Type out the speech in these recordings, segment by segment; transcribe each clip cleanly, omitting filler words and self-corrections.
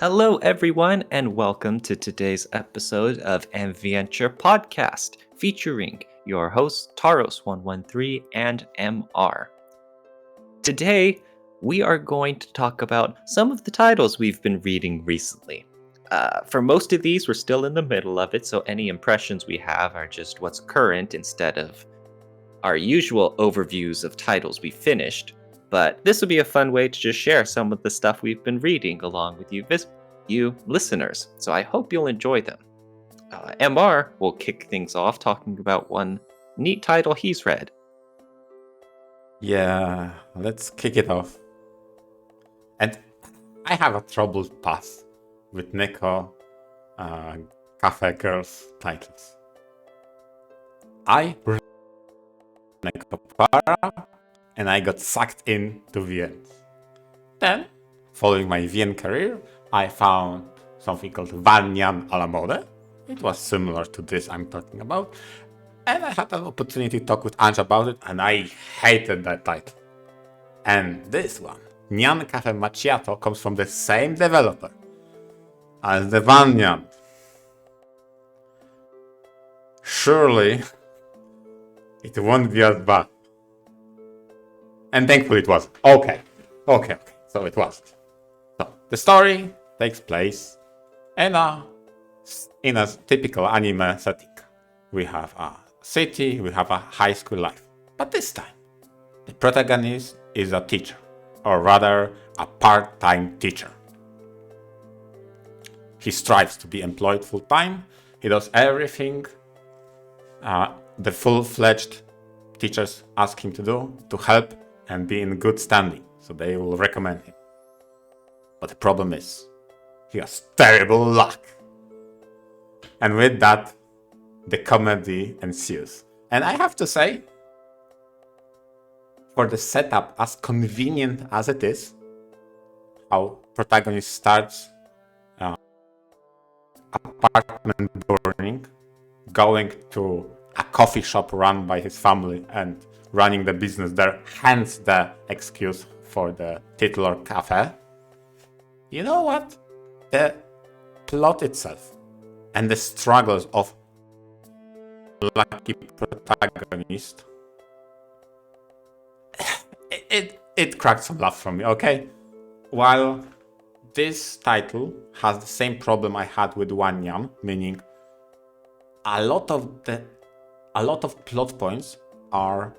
Hello, everyone, and welcome to today's episode of VNture podcast, featuring your hosts Taros113 and MR. Today, we are going to talk about some of the titles we've been reading recently. For most of these, we're still in the middle of it, so any impressions we have are just what's current instead of our usual overviews of titles we finished. But this will be a fun way to just share some of the stuff we've been reading along with you listeners, so I hope you'll enjoy them. MR will kick things off talking about one neat title he's read. Yeah, let's kick it off. And I have a troubled past with Neko Cafe Girls titles. I read Neko Para and I got sucked into VNs. Then, following my VN career, I found something called Vanyan a la mode. It was similar to this I'm talking about. And I had an opportunity to talk with Ange about it, and I hated that title. And this one, Nyan Cafe Macchiato, comes from the same developer as the Vanyan. Surely, it won't be as bad. And thankfully it wasn't. Okay. So it wasn't. So, the story takes place in a typical anime setting. We have a city, we have a high school life. But this time, the protagonist is a teacher, or rather, a part-time teacher. He strives to be employed full-time. He does everything the full-fledged teachers ask him to do to help and be in good standing, so they will recommend him. But the problem is, he has terrible luck. And with that, the comedy ensues. And I have to say, for the setup, as convenient as it is, how protagonist starts apartment burning, going to a coffee shop run by his family and running the business there, hence the excuse for the titular cafe. You know what? The plot itself and the struggles of lucky protagonist, it cracked some laugh from me, okay? While this title has the same problem I had with Wanyan, meaning a lot of plot points are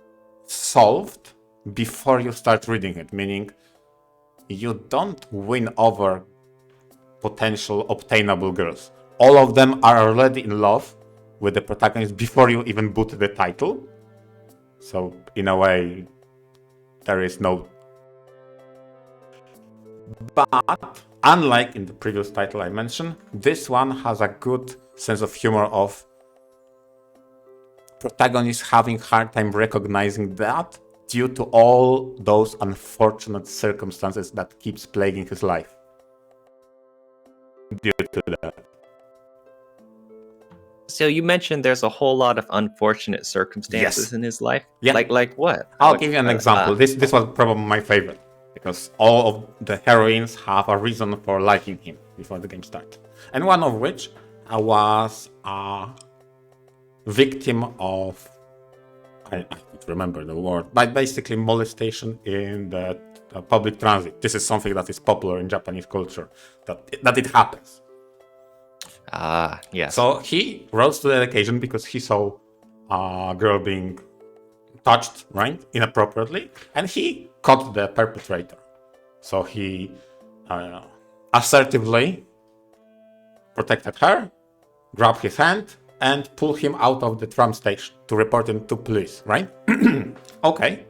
solved before you start reading it, meaning you don't win over potential obtainable girls. All of them are already in love with the protagonist before you even boot the title. So in a way, there is no... But unlike in the previous title I mentioned, this one has a good sense of humor of protagonist having hard time recognizing that due to all those unfortunate circumstances that keeps plaguing his life. Due to that. So you mentioned there's a whole lot of unfortunate circumstances in his life? Yeah. Like what? I'll give you an example. This was probably my favorite, because all of the heroines have a reason for liking him before the game starts. And one of which was a victim of, I don't remember the word, but basically molestation in the public transit. This is something that is popular in Japanese culture, that it happens. Yes. So he rose to the occasion because he saw a girl being touched, right, inappropriately, and he caught the perpetrator. So he assertively protected her, grabbed his hand, and pulled him out of the tram station to report him to police, right? Okay.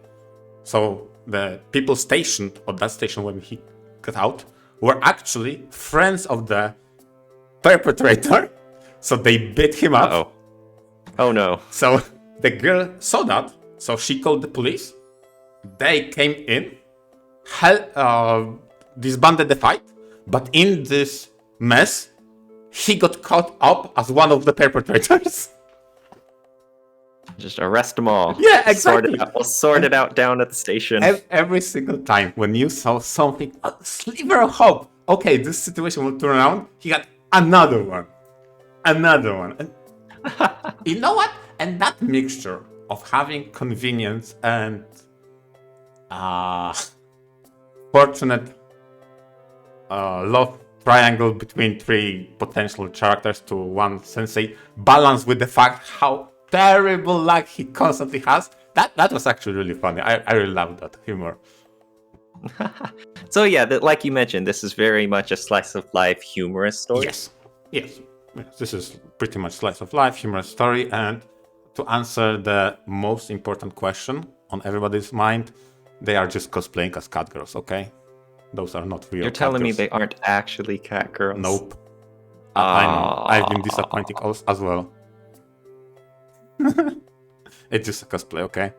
So the people stationed at that station when he got out were actually friends of the perpetrator, so they beat him up. Uh-oh. Oh no. So the girl saw that, so she called the police. They came in, disbanded the fight, but in this mess, he got caught up as one of the perpetrators. Just arrest them all. Yeah, exactly. We'll sort it out down at the station. Every single time when you saw something, a sliver of hope okay, this situation will turn around. He got another one. Another one. And you know what? And that mixture of having convenience and fortunate love triangle between three potential characters to one sensei, balanced with the fact how terrible luck he constantly has. That was actually really funny. I really loved that humor. So yeah, like you mentioned, this is very much a slice of life humorous story. Yes. This is pretty much slice of life humorous story. And to answer the most important question on everybody's mind, they are just cosplaying as cat girls. Okay, those are not real. You're telling me they aren't actually cat girls? Nope. I know. I've been disappointed as well. It's just a cosplay, okay?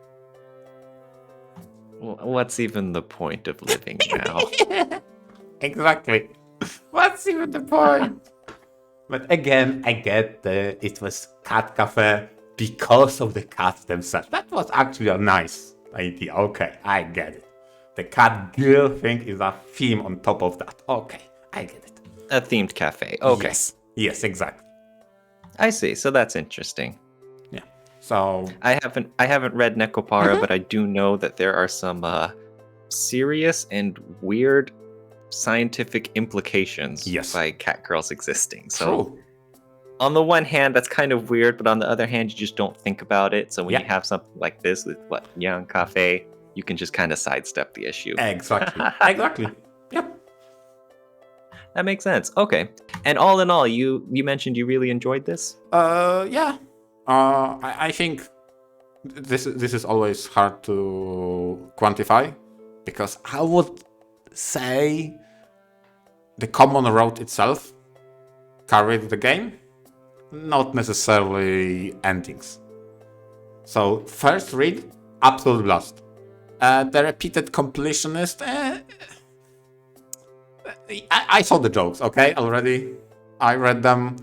What's even the point of living now? Exactly. What's even the point? But again, I get it was cat cafe because of the cats themselves. That was actually a nice idea. Okay, I get it. The cat girl thing is a theme on top of that. Okay, I get it. A themed cafe. Okay. Yes, exactly. I see. So that's interesting. Yeah. So I haven't read Nekopara, but I do know that there are some serious and weird scientific implications by cat girls existing. So true. On the one hand, that's kind of weird, but on the other hand, you just don't think about it. So when you have something like this with Young Cafe, you can just kind of sidestep the issue. Exactly. Exactly. Yep. That makes sense. Okay. And all in all, you mentioned you really enjoyed this? Yeah. I think this is always hard to quantify because I would say the common route itself carried the game, not necessarily endings. So first read, absolute blast. The repeated completionist, I saw the jokes, okay, already. I read them.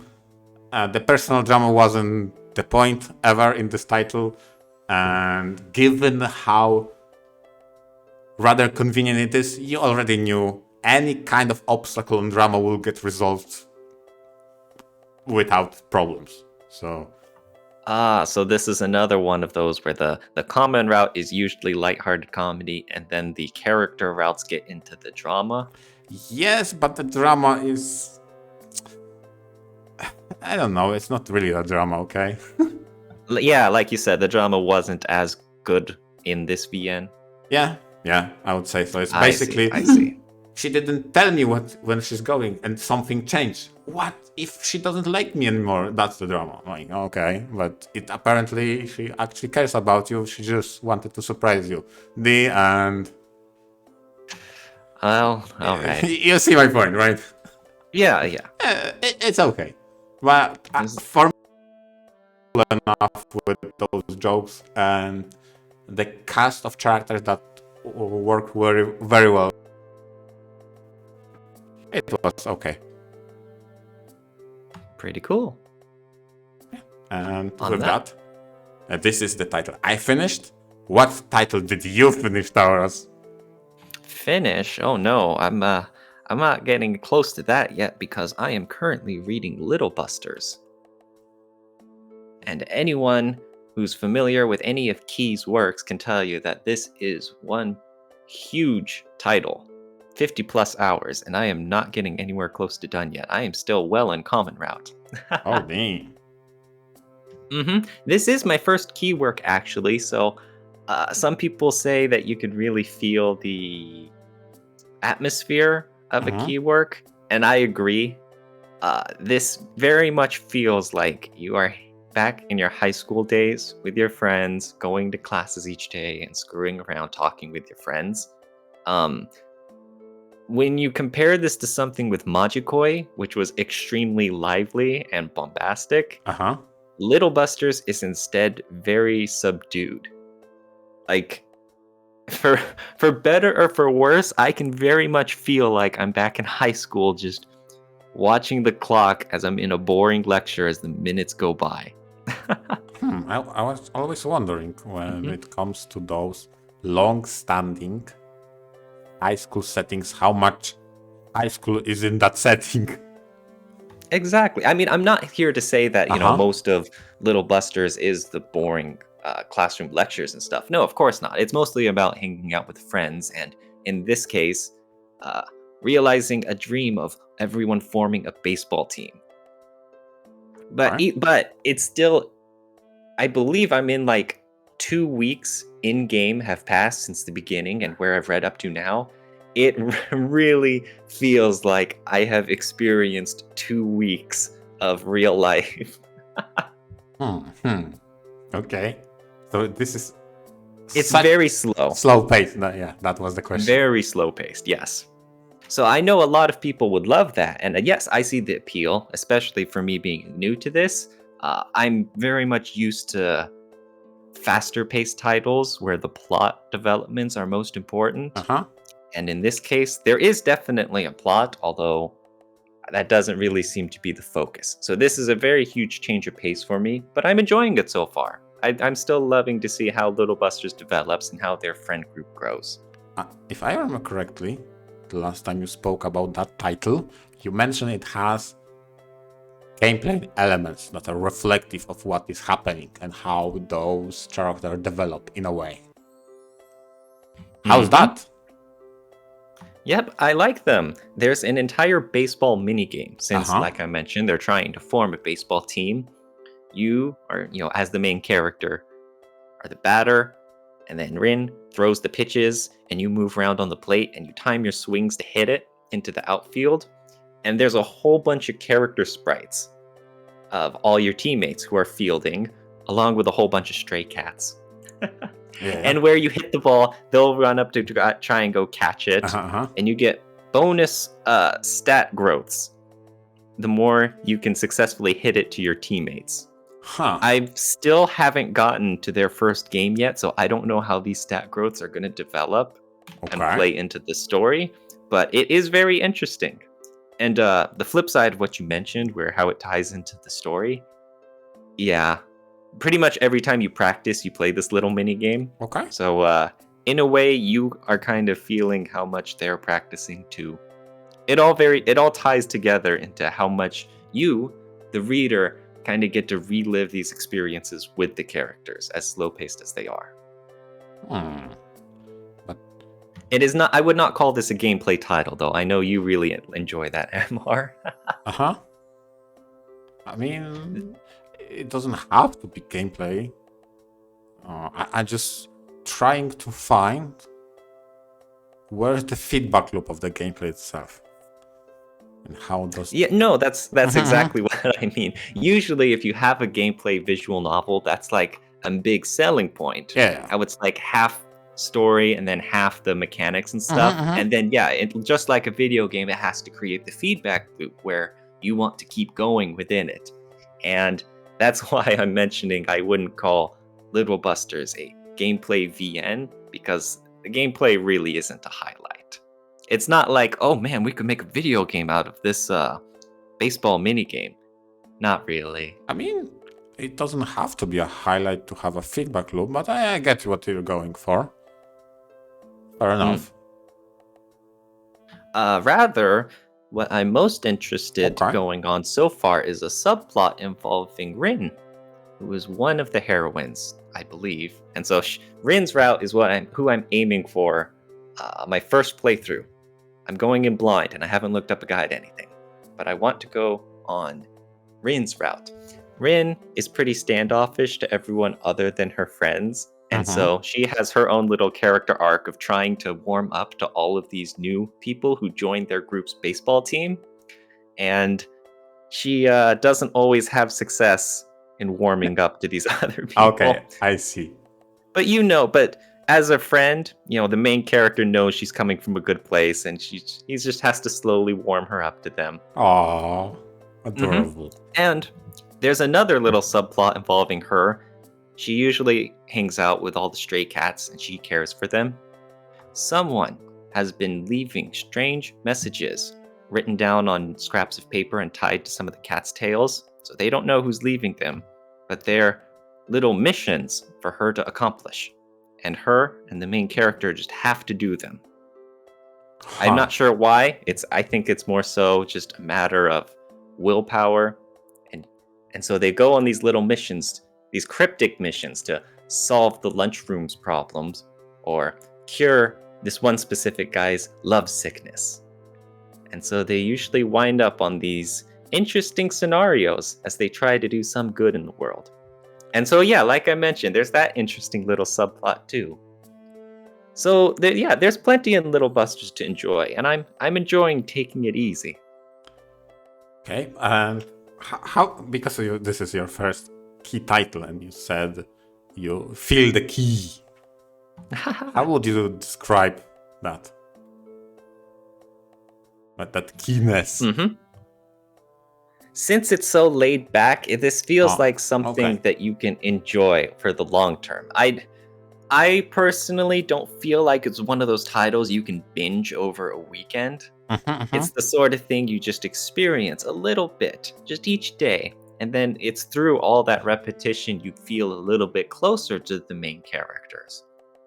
The personal drama wasn't the point ever in this title. And given how rather convenient it is, you already knew any kind of obstacle and drama will get resolved without problems. So this is another one of those where the common route is usually lighthearted comedy, and then the character routes get into the drama. Yes, but the drama is... I don't know, it's not really a drama, okay? Yeah, like you said, the drama wasn't as good in this VN. Yeah, I would say so. It's basically... I see. She didn't tell me when she's going, and something changed. What if she doesn't like me anymore? That's the drama. Like, okay, but it apparently she actually cares about you. She just wanted to surprise you. The end. Well, all right. You see my point, right? Yeah. It's okay. But for me, enough with those jokes and the cast of characters that work very, very well. It was okay. Pretty cool. And with that, this is the title I finished. What title did you finish, Taurus? Finish? Oh no, I'm not getting close to that yet because I am currently reading Little Busters. And anyone who's familiar with any of Key's works can tell you that this is one huge title. 50 plus hours, and I am not getting anywhere close to done yet. I am still well in common route. Oh, dang. This is my first Key work, actually, so some people say that you could really feel the atmosphere of a Key work, and I agree. This very much feels like you are back in your high school days with your friends, going to classes each day and screwing around talking with your friends. When you compare this to something with Majikoi, which was extremely lively and bombastic, Little Busters is instead very subdued. Like, for better or for worse, I can very much feel like I'm back in high school just watching the clock as I'm in a boring lecture as the minutes go by. I was always wondering when it comes to those long-standing high school settings, how much high school is in that setting. Exactly. I mean, I'm not here to say that, Uh-huh. most of Little Busters is the boring classroom lectures and stuff. No, of course not. It's mostly about hanging out with friends, and in this case, uh, realizing a dream of everyone forming a baseball team. But Right. but it's still, I believe I'm in like 2 weeks in game have passed since the beginning, and where I've read up to now, it really feels like I have experienced 2 weeks of real life. Okay. So this is It's such very slow, slow pace. Yeah, that was the question. very slow paced, yes. So I know a lot of people would love that, and yes, I see the appeal, especially for me being new to this. I'm very much used to faster paced titles where the plot developments are most important. Uh-huh. And in this case, there is definitely a plot, although that doesn't really seem to be the focus. So this is a very huge change of pace for me, but I'm enjoying it so far. I'm still loving to see how Little Busters develops and how their friend group grows. If I remember correctly, the last time you spoke about that title, you mentioned it has gameplay elements that are reflective of what is happening and how those characters develop in a way. How's Mm-hmm. that? Yep, I like them. There's an entire baseball minigame, since, Uh-huh. like I mentioned, they're trying to form a baseball team. You are, as the main character, are the batter, and then Rin throws the pitches, and you move around on the plate, and you time your swings to hit it into the outfield. And there's a whole bunch of character sprites of all your teammates who are fielding, along with a whole bunch of stray cats. Yeah. And where you hit the ball, they'll run up to try and go catch it, Uh-huh. and you get bonus stat growths the more you can successfully hit it to your teammates. Huh. I still haven't gotten to their first game yet, so I don't know how these stat growths are going to develop and Okay. play into the story, but it is very interesting. And the flip side of what you mentioned, where how it ties into the story, yeah, pretty much every time you practice, you play this little mini game. Okay. So in a way, you are kind of feeling how much they're practicing too. It all ties together into how much you, the reader, kind of get to relive these experiences with the characters, as slow paced as they are. But It is not. I would not call this a gameplay title, though. I know you really enjoy that, MR. uh-huh. I mean, it doesn't have to be gameplay. I'm just trying to find where's the feedback loop of the gameplay itself. And how does... Yeah, no, that's Mhm, exactly what I mean. Usually, if you have a gameplay visual novel, that's like a big selling point. Yeah. How it's like half story and then half the mechanics and Mhm, stuff. mhm. And then yeah, just like a video game, it has to create the feedback loop where you want to keep going within it. And that's why I'm mentioning I wouldn't call Little Busters a gameplay VN, because the gameplay really isn't a highlight. It's not like, oh man, we could make a video game out of this baseball mini game. Not really. I mean, it doesn't have to be a highlight to have a feedback loop, but I get what you're going for. Fair enough. Rather, what I'm most interested Okay. going on so far is a subplot involving Rin, who is one of the heroines, I believe. And so Rin's route is who I'm aiming for my first playthrough. I'm going in blind and I haven't looked up a guide anything, but I want to go on Rin's route. Rin is pretty standoffish to everyone other than her friends, and so she has her own little character arc of trying to warm up to all of these new people who joined their group's baseball team, and she doesn't always have success in warming up to these other people. Okay, I see. But as a friend, the main character knows she's coming from a good place, and he just has to slowly warm her up to them. Aww, adorable. And there's another little subplot involving her. She usually hangs out with all the stray cats and she cares for them. Someone has been leaving strange messages written down on scraps of paper and tied to some of the cats' tails, so they don't know who's leaving them, but they're little missions for her to accomplish. And her and the main character just have to do them. I'm Huh. not sure why. I think it's more so just a matter of willpower, and so they go on these little missions, these cryptic missions to solve the lunchroom's problems or cure this one specific guy's love sickness. And so they usually wind up on these interesting scenarios as they try to do some good in the world. And so yeah, like I mentioned, there's that interesting little subplot too. So yeah, there's plenty in Little Busters to enjoy, and I'm enjoying taking it easy. Okay, and how because this is your first key title, and you said you feel the key. How would you describe that? That keyness. Mm-hmm. Since it's so laid back, this feels like something okay. that you can enjoy for the long term. I personally don't feel like it's one of those titles you can binge over a weekend. It's the sort of thing you just experience a little bit, just each day. And then it's through all that repetition you feel a little bit closer to the main characters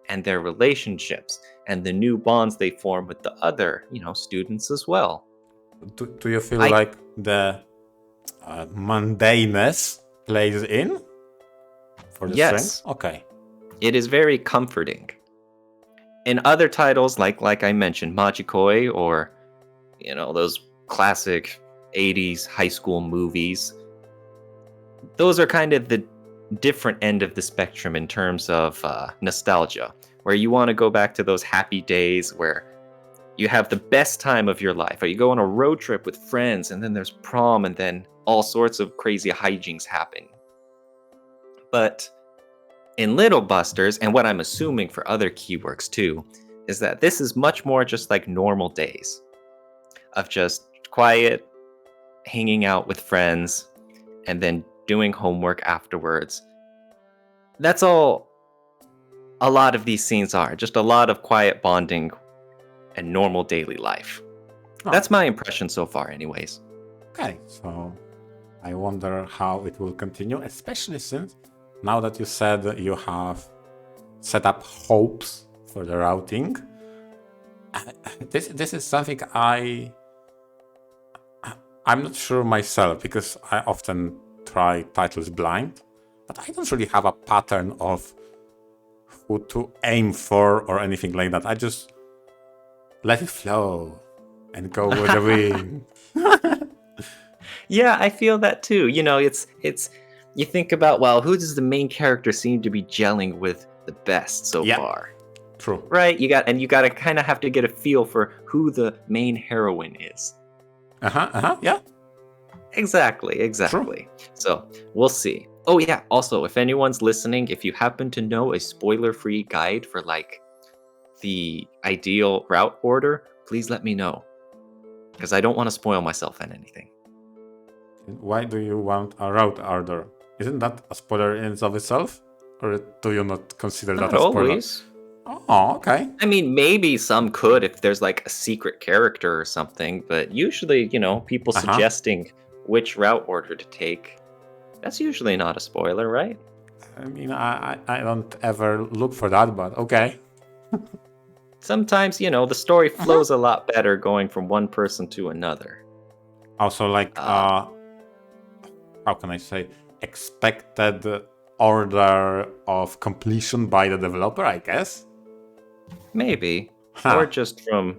and their relationships and the new bonds they form with the other, students as well. Do you feel like the mundaneness plays in for the strength? Yes, Okay. it is very comforting. In other titles, like I mentioned, Majikoi, or those classic 80s high school movies, those are kind of the different end of the spectrum in terms of nostalgia, where you want to go back to those happy days where you have the best time of your life, or you go on a road trip with friends, and then there's prom, and then all sorts of crazy hijinks happen. But in Little Busters, and what I'm assuming for other keyworks too, is that this is much more just like normal days of just quiet, hanging out with friends, and then doing homework afterwards. That's all a lot of these scenes are, just a lot of quiet bonding and normal daily life. Oh. That's my impression so far, anyways. Okay, so I wonder how it will continue, especially since now that you said that you have set up hopes for the routing. This is something I'm not sure myself, because I often try titles blind, but I don't really have a pattern of who to aim for or anything like that. I just let it flow and go with the wind. Yeah, I feel that too. It's you think about, well, who does the main character seem to be gelling with the best so far? True. Right? You got to kind of have to get a feel for who the main heroine is. Yeah. Exactly. True. So, we'll see. Oh yeah, also, if anyone's listening, if you happen to know a spoiler-free guide for like the ideal route order, please let me know, because I don't want to spoil myself in anything. Why do you want a route order? Isn't that a spoiler in of itself? Or do you not consider that a spoiler? Always. Oh, okay. I mean, maybe some could if there's like a secret character or something, but usually, people suggesting which route order to take, that's usually not a spoiler, right? I mean, I don't ever look for that, but okay. Sometimes, the story flows a lot better going from one person to another. Also, like, how can I say, expected order of completion by the developer, I guess? Maybe. Or just from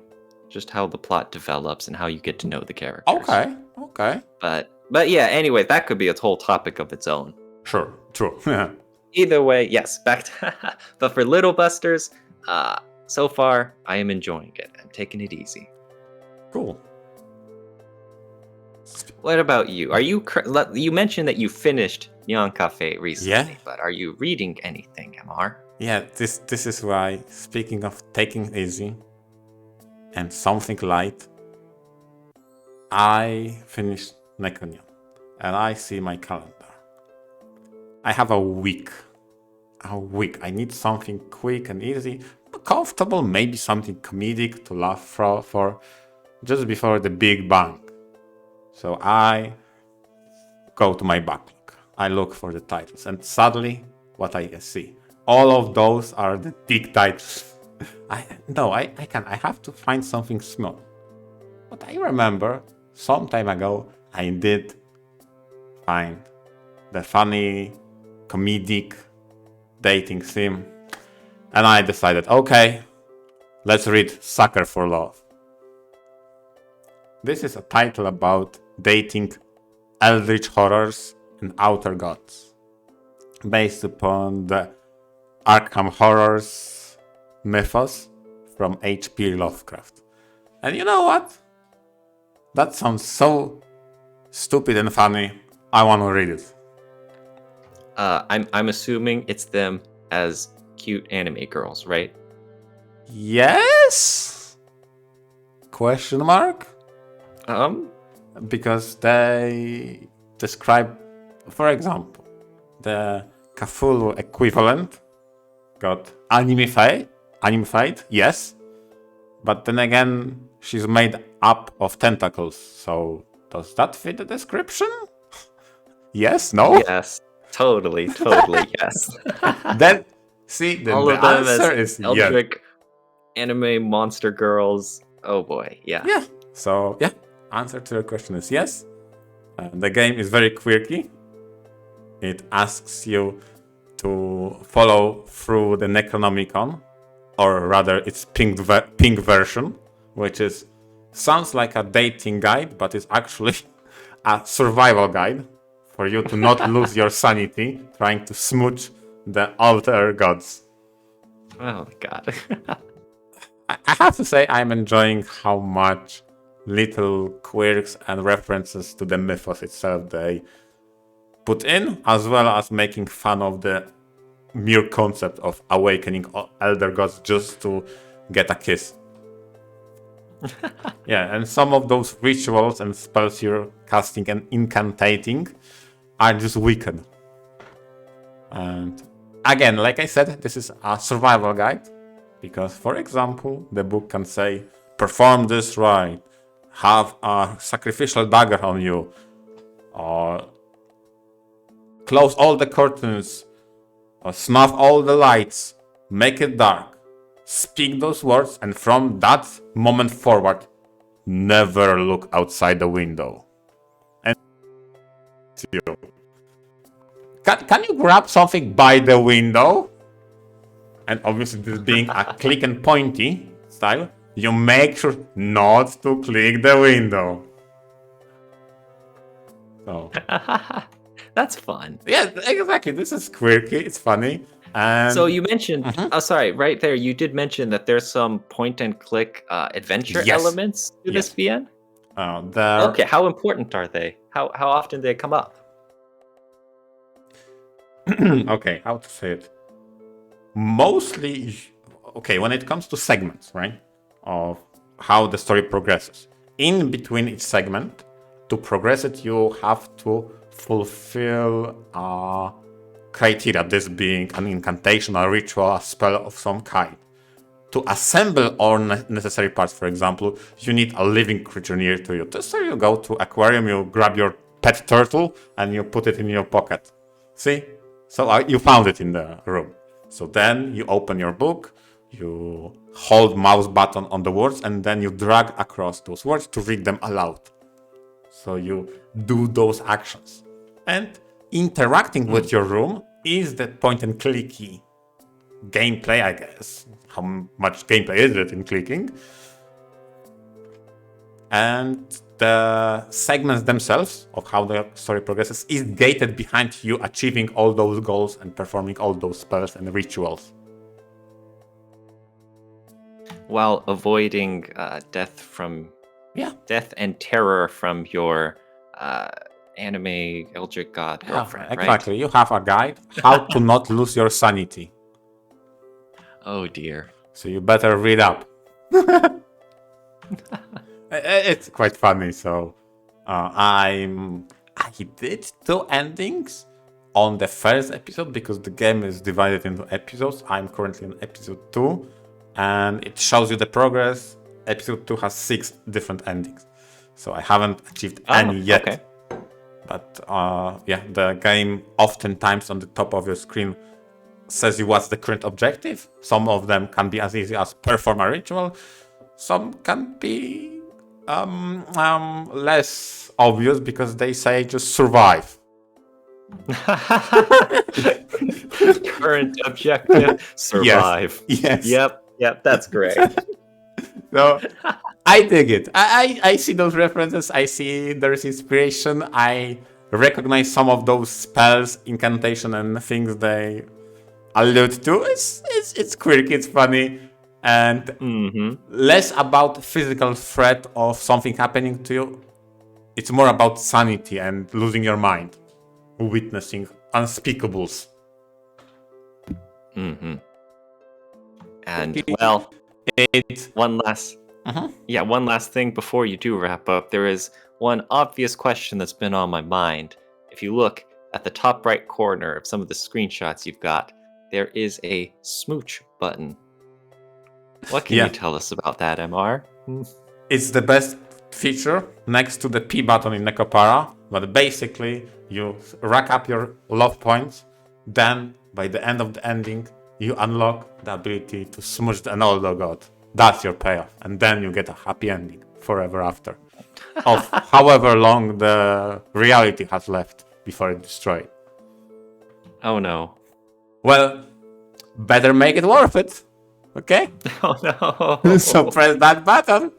how the plot develops and how you get to know the characters. Okay. But yeah, anyway, that could be a whole topic of its own. Sure, true. Either way, yes, but for Little Busters, so far, I am enjoying it. I'm taking it easy. Cool. What about you? You mentioned that you finished Neon Cafe recently, but are you reading anything, MR? Yeah, this is why, speaking of taking it easy and something light, I finished Neconium, and I see my calendar. I have a week. I need something quick and easy, comfortable, maybe something comedic to laugh for just before the big bang. So I go to my backlog. I look for the titles, and suddenly, what I see, all of those are the big titles. I have to find something small. But I remember some time ago I did find the funny, comedic dating theme. And I decided, okay, let's read Sucker for Love. This is a title about dating eldritch horrors and outer gods, based upon the Arkham Horrors mythos from H.P. Lovecraft. And you know what? That sounds so stupid and funny. I want to read it. I'm assuming it's them as cute anime girls, right? Yes? Question mark? Um, Because they describe, for example, the Cthulhu equivalent got animified, yes, but then again, she's made up of tentacles, so does that fit the description? Yes, no? yes, totally, yes. Then, see, then All the of them answer as is yes. eldritch anime monster girls. Oh boy, yeah. Yeah, so yeah, answer to your question is yes. The game is very quirky. It asks you to follow through the Necronomicon, or rather its pink version, which sounds like a dating guide, but it's actually a survival guide for you to not lose your sanity trying to smooch the alter gods. Oh god. I have to say I'm enjoying how much little quirks and references to the mythos itself they put in, as well as making fun of the mere concept of awakening elder gods just to get a kiss. Yeah, and some of those rituals and spells you're casting and incantating are just wicked. And again, like I said, this is a survival guide. Because, for example, the book can say, perform this rite, have a sacrificial dagger on you, or close all the curtains, or snuff all the lights, make it dark, speak those words, and from that moment forward, never look outside the window. And you. Can you grab something by the window? And obviously this being a click and pointy style, you make sure not to click the window. So That's fun. yeah, exactly. This is quirky, it's funny. And So you mentioned, oh sorry, right there, you did mention that there's some point and click adventure Yes. elements to this VN? Okay, how important are they? How often do they come up? okay, how to say it? Mostly, okay, when it comes to segments, right, of how the story progresses, in between each segment, to progress it, you have to fulfill a criteria, this being an incantation, a ritual, a spell of some kind. To assemble all necessary parts, for example, you need a living creature near to you. So you go to aquarium, you grab your pet turtle, and you put it in your pocket. See? So you found it in the room. So then you open your book, you hold mouse button on the words, and then you drag across those words to read them aloud. So you do those actions. And interacting with your room is the point and clicky gameplay, I guess. How much gameplay is it in clicking? And the segments themselves of how the story progresses is gated behind you achieving all those goals and performing all those spells and rituals. While avoiding death and terror from your anime eldritch god girlfriend, exactly. right? You have a guide how to not lose your sanity. Oh dear. So you better read up. It's quite funny. So I did 2 endings on the first episode because the game is divided into episodes. I'm currently on episode 2 and it shows you the progress. Episode 2 has 6 different endings. So I haven't achieved any yet. Okay. But yeah, the game oftentimes on the top of your screen says you what's the current objective. Some of them can be as easy as perform a ritual. Some can be less obvious because they say just survive. Current objective, survive. Yes. Yep, that's great. So I dig it. I see those references. I see there's inspiration. I recognize some of those spells, incantation, and things they allude to. It's quirky, it's funny, and less about physical threat of something happening to you. It's more about sanity and losing your mind, witnessing unspeakables. And well, It's one last thing before you do wrap up. There is one obvious question that's been on my mind. If you look at the top right corner of some of the screenshots you've got, there is a smooch button. What can you tell us about that, MR? It's the best feature next to the P button in Necopara, but basically you rack up your love points, then by the end of the ending, you unlock the ability to smooch an older god. That's your payoff, and then you get a happy ending forever after, of however long the reality has left before it's destroyed. Oh no. Well, better make it worth it, okay? Oh no. So press that button.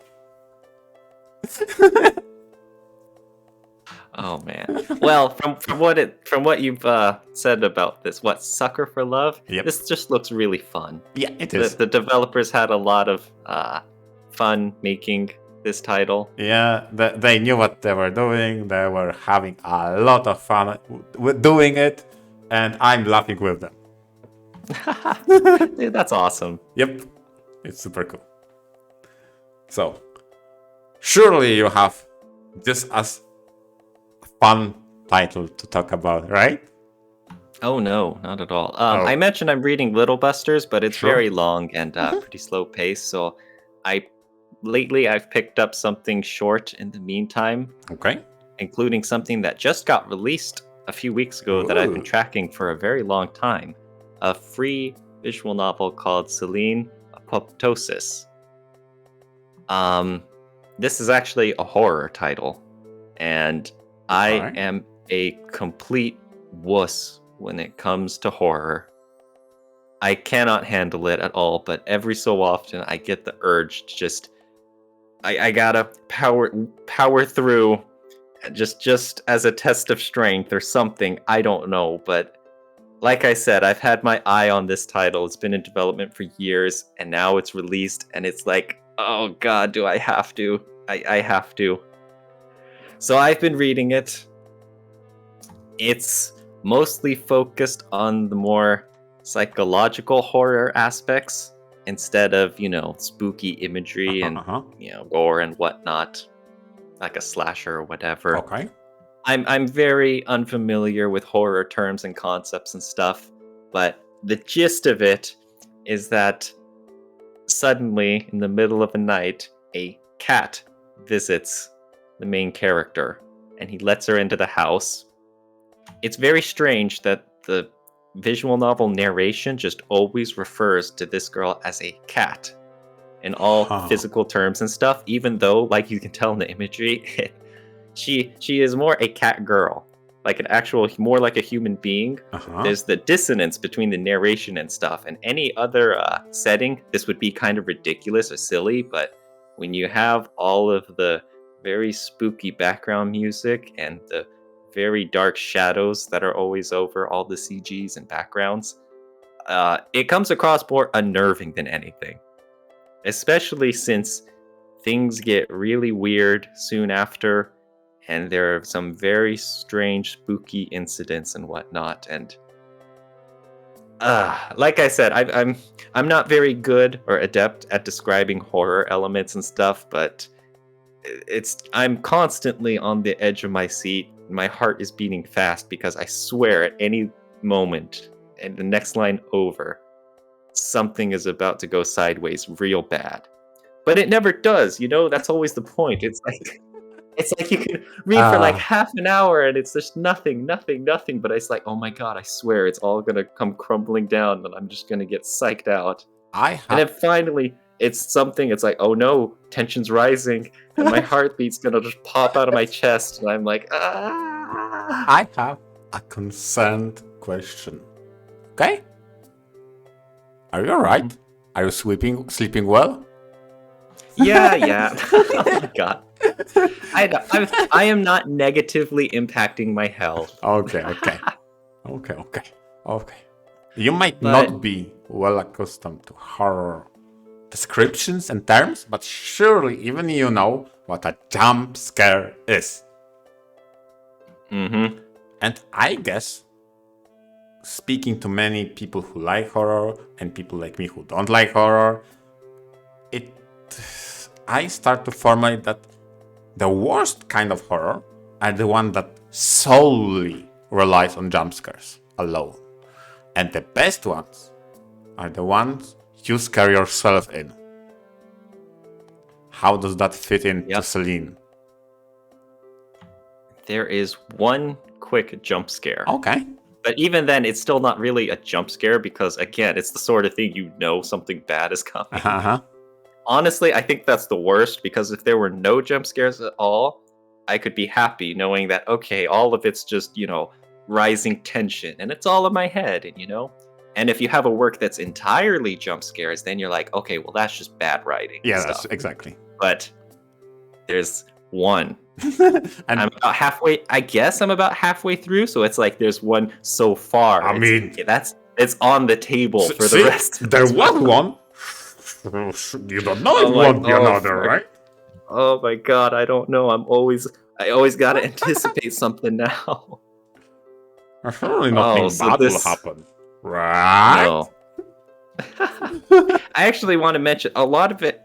Oh man. Well, from what you've said about this, what Sucker for Love? Yep. This just looks really fun. Yeah, it is. The developers had a lot of fun making this title. Yeah, they knew what they were doing. They were having a lot of fun with doing it, and I'm laughing with them. Dude, that's awesome. Yep, it's super cool. So, surely you have just as fun title to talk about, right? Oh no, not at all. I mentioned I'm reading Little Busters, but it's very long and pretty slow paced. So, lately I've picked up something short in the meantime. Okay. Including something that just got released a few weeks ago that I've been tracking for a very long time. A free visual novel called Selene Apoptosis. This is actually a horror title, and I am a complete wuss when it comes to horror. I cannot handle it at all, but every so often I get the urge to just I gotta power through just as a test of strength or something. I don't know, but like I said, I've had my eye on this title. It's been in development for years, and now it's released, and it's like, oh god, do I have to? I have to. So I've been reading it. It's mostly focused on the more psychological horror aspects instead of, spooky imagery and, gore and whatnot, like a slasher or whatever. Okay. I'm very unfamiliar with horror terms and concepts and stuff, but the gist of it is that suddenly, in the middle of the night, a cat visits the main character, and he lets her into the house. It's very strange that the visual novel narration just always refers to this girl as a cat in all physical terms and stuff, even though, like you can tell in the imagery, she is more a cat girl, like an actual, more like a human being. There's the dissonance between the narration and stuff. In any other setting, this would be kind of ridiculous or silly, but when you have all of the very spooky background music and the very dark shadows that are always over all the CGs and backgrounds, it comes across more unnerving than anything. Especially since things get really weird soon after, and there are some very strange, spooky incidents and whatnot. And like I said, I'm not very good or adept at describing horror elements and stuff, but I'm constantly on the edge of my seat. My heart is beating fast because I swear at any moment, and the next line over, something is about to go sideways real bad. But it never does, that's always the point. It's like It's like you can read for like half an hour and it's just nothing, nothing, nothing. But it's like, oh my god, I swear it's all gonna come crumbling down and I'm just gonna get psyched out. I And then have finally, it's something, it's like, oh no, tension's rising, and my heartbeat's gonna just pop out of my chest, and I'm like, ah. I have a concerned question. Okay? Are you alright? Are you sleeping well? Yeah. Oh my god. I am not negatively impacting my health. Okay. You might But- not be well accustomed to horror descriptions and terms, but surely even you know what a jump scare is. Mm-hmm. And I guess, speaking to many people who like horror and people like me who don't like horror, I start to formulate that the worst kind of horror are the one that solely relies on jump scares alone. And the best ones are the ones you scare yourself in. How does that fit into Selene? There is one quick jump scare. Okay. But even then, it's still not really a jump scare because, again, it's the sort of thing you know something bad is coming. Uh-huh. Honestly, I think that's the worst because if there were no jump scares at all, I could be happy knowing that, okay, all of it's just, rising tension and it's all in my head, and. And if you have a work that's entirely jump scares, then you're like, okay, well, that's just bad writing. Yeah, stuff. that's exactly. But there's one. And I'm about halfway. I guess I'm about halfway through. So it's like there's one so far. I mean, it's on the table for see, the rest. There was one. You don't know it won't be another, right? Oh my god, I don't know. I always gotta anticipate something now. Surely nothing bad will happen. Right? No. I actually want to mention a lot of it.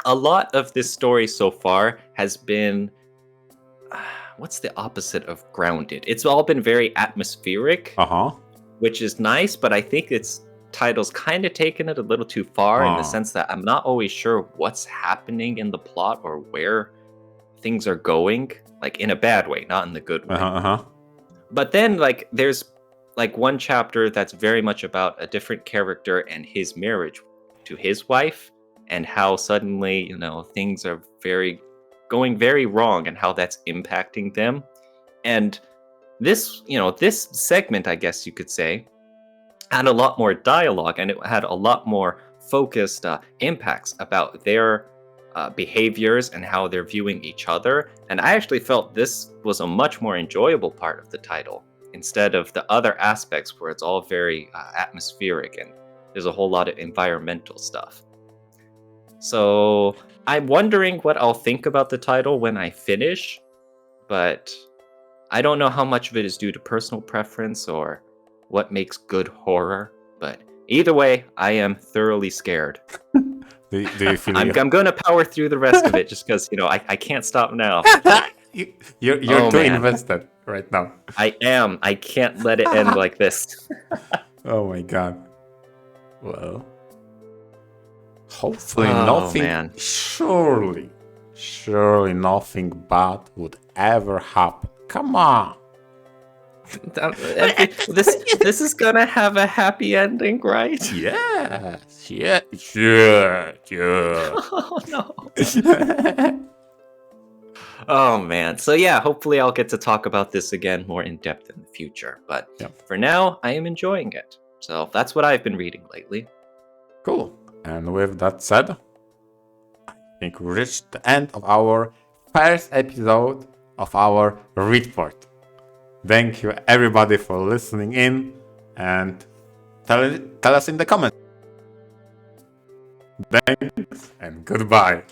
A lot of this story so far has been. What's the opposite of grounded? It's all been very atmospheric, which is nice, but I think its title's kind of taken it a little too far in the sense that I'm not always sure what's happening in the plot or where things are going, like in a bad way, not in the good way. But then, like, there's like one chapter that's very much about a different character and his marriage to his wife and how suddenly, things are going very wrong and how that's impacting them. And this, this segment, I guess you could say, had a lot more dialogue and it had a lot more focused impacts about their behaviors and how they're viewing each other. And I actually felt this was a much more enjoyable part of the title instead of the other aspects where it's all very atmospheric and there's a whole lot of environmental stuff. So I'm wondering what I'll think about the title when I finish, but I don't know how much of it is due to personal preference or what makes good horror. But either way, I am thoroughly scared. Do you feel I'm going to power through the rest of it just because, I can't stop now. You're too invested right now. I am. I can't let it end like this. Oh my god. Well, hopefully nothing. Man. Surely nothing bad would ever happen. Come on. This is gonna have a happy ending, right? Yeah. Oh no. Oh man. So yeah, hopefully I'll get to talk about this again more in depth in the future. But for now, I am enjoying it. So that's what I've been reading lately. Cool. And with that said, I think we reached the end of our first episode of our Readport. Thank you everybody for listening in and tell us in the comments. Thanks and goodbye.